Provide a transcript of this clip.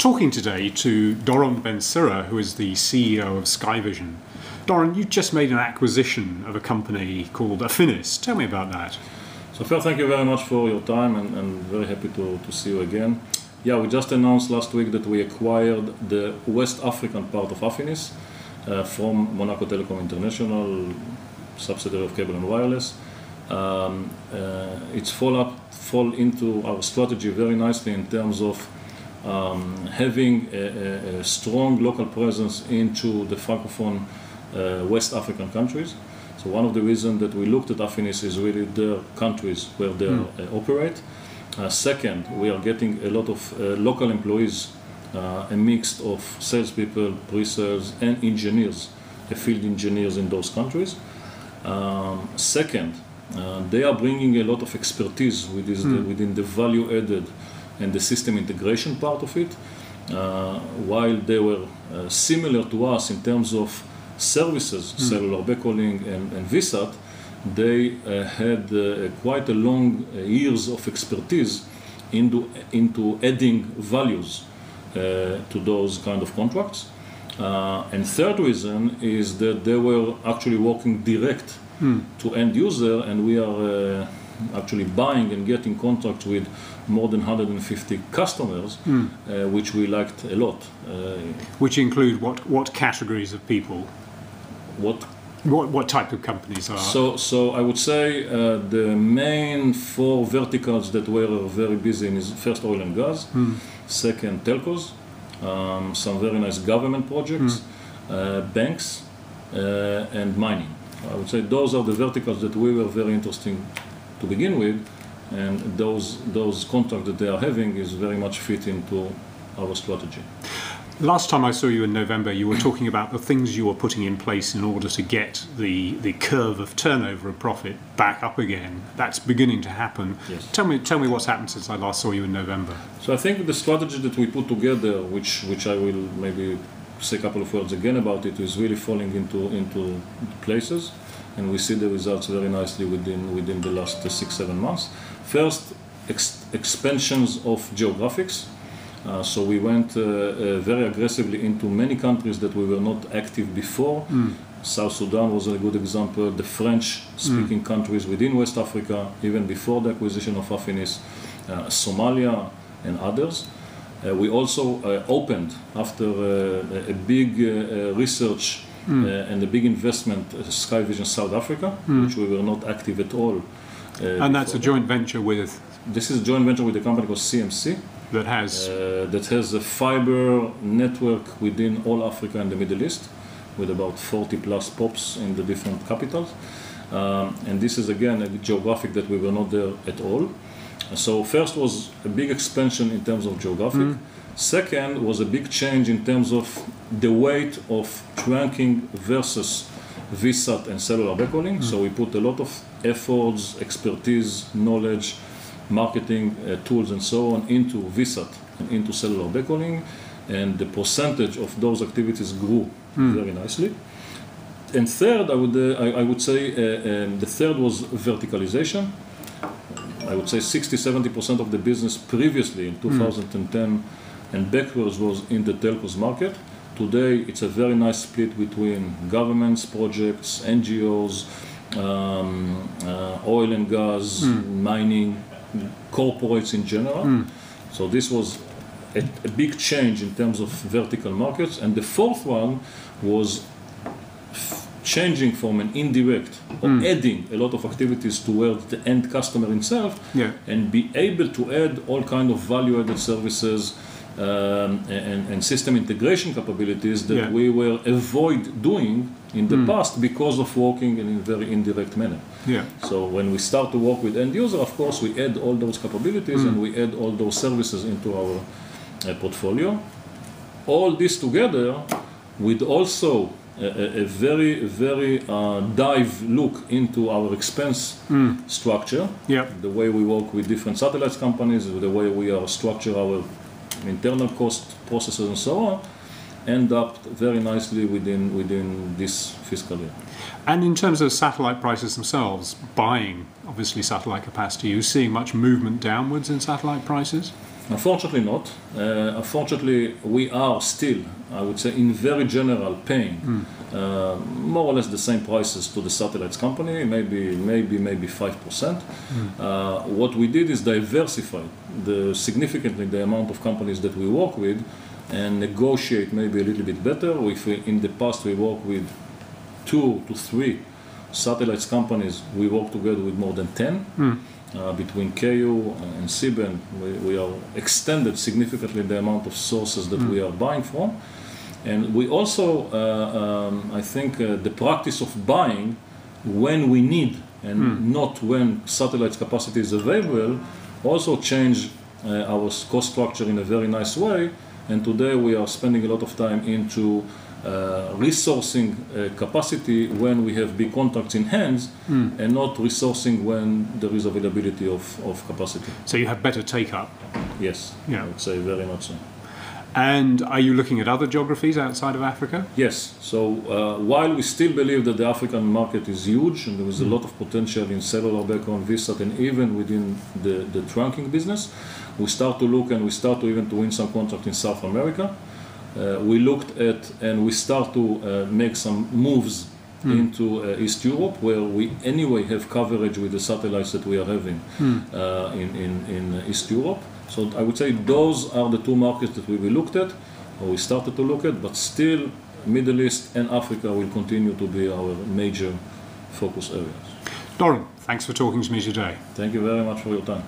talking today to Doron Ben-Sira, who is the CEO of Skyvision. Doron, you just made an acquisition of a company called Afinis. Tell me about that. So Phil, thank you very much for your time and very happy to see you again. Yeah, we just announced last week that we acquired the West African part of Afinis from Monaco Telecom International, subsidiary of Cable and Wireless. It's fall into our strategy very nicely in terms of having a strong local presence into the francophone West African countries. So one of the reasons that we looked at Afinis is really their countries where they operate. Second, we are getting a lot of local employees, a mix of salespeople, pre-sales, and engineers, field engineers in those countries. Second, they are bringing a lot of expertise within the value added and the system integration part of it. While they were similar to us in terms of services, cellular backhauling and VSAT, they had quite a long years of expertise into adding values to those kind of contracts. And third reason is that they were actually working direct to end user, and we are actually buying and getting contracts with more than 150 customers, which we liked a lot. Which include what categories of people? What type of companies are? So I would say the main four verticals that were very busy in is first oil and gas, second telcos, some very nice government projects, banks, and mining. I would say those are the verticals that we were very interested to begin with, and those contracts that they are having is very much fit into our strategy. Last time I saw you in November, you were talking about the things you were putting in place in order to get the curve of turnover and profit back up again. That's beginning to happen. Yes. Tell me what's happened since I last saw you in November. So I think the strategy that we put together, which I will maybe say a couple of words again about it, is really falling into places, and we see the results very nicely within the last 6-7 months. First, expansions of geographics. So we went very aggressively into many countries that we were not active before. South Sudan was a good example, the French-speaking countries within West Africa, even before the acquisition of Afinis, Somalia and others. We also opened, after a big research and a big investment, Skyvision South Africa, which we were not active at all. And that's a joint venture with? This is a joint venture with a company called CMC. That has a fiber network within all Africa and the Middle East, with about 40 plus POPs in the different capitals. And this is again a geographic that we were not there at all. So first was a big expansion in terms of geographic. Second was a big change in terms of the weight of trunking versus VSAT and cellular backhauling. So we put a lot of efforts, expertise, knowledge, marketing tools and so on into VSAT and into cellular backhauling, and the percentage of those activities grew very nicely. And third, I would say the third was verticalization. I would say 60-70% of the business previously in 2010 and backwards was in the telcos market. Today it's a very nice split between governments, projects, NGOs, oil and gas, mining, corporates in general. So this was a big change in terms of vertical markets. And the fourth one was changing from an indirect or adding a lot of activities towards the end customer himself, and be able to add all kind of value-added services and system integration capabilities that we were avoid doing in the past because of working in a very indirect manner. So when we start to work with end user, of course, we add all those capabilities and we add all those services into our portfolio. All this together with also a very dive look into our expense structure, the way we work with different satellites companies, the way we are structure our internal cost processes and so on, end up very nicely within this fiscal year. And in terms of satellite prices themselves, buying obviously satellite capacity, are you seeing much movement downwards in satellite prices? Unfortunately not. Unfortunately, we are still, I would say, in very general, paying more or less the same prices to the satellites company, maybe 5%. What we did is diversify significantly the amount of companies that we work with and negotiate maybe a little bit better. If in the past we work with 2 to 3 satellites companies, we work together with more than 10. Between KU and CBN, we are extended significantly the amount of sources that we are buying from. And we also, I think, the practice of buying when we need and not when satellite capacity is available also change our cost structure in a very nice way. And today we are spending a lot of time into resourcing capacity when we have big contracts in hands and not resourcing when there is availability of capacity. So you have better take-up? Yes, yeah. I would say very much so. And are you looking at other geographies outside of Africa? Yes. So while we still believe that the African market is huge and there is a lot of potential in cellular backhaul, VSAT, and even within the trunking business, we start to look and we start to even to win some contract in South America. We looked at and we start to make some moves into East Europe, where we anyway have coverage with the satellites that we are having in East Europe. So I would say those are the 2 markets that we looked at, or we started to look at, but still Middle East and Africa will continue to be our major focus areas. Doron, thanks for talking to me today. Thank you very much for your time.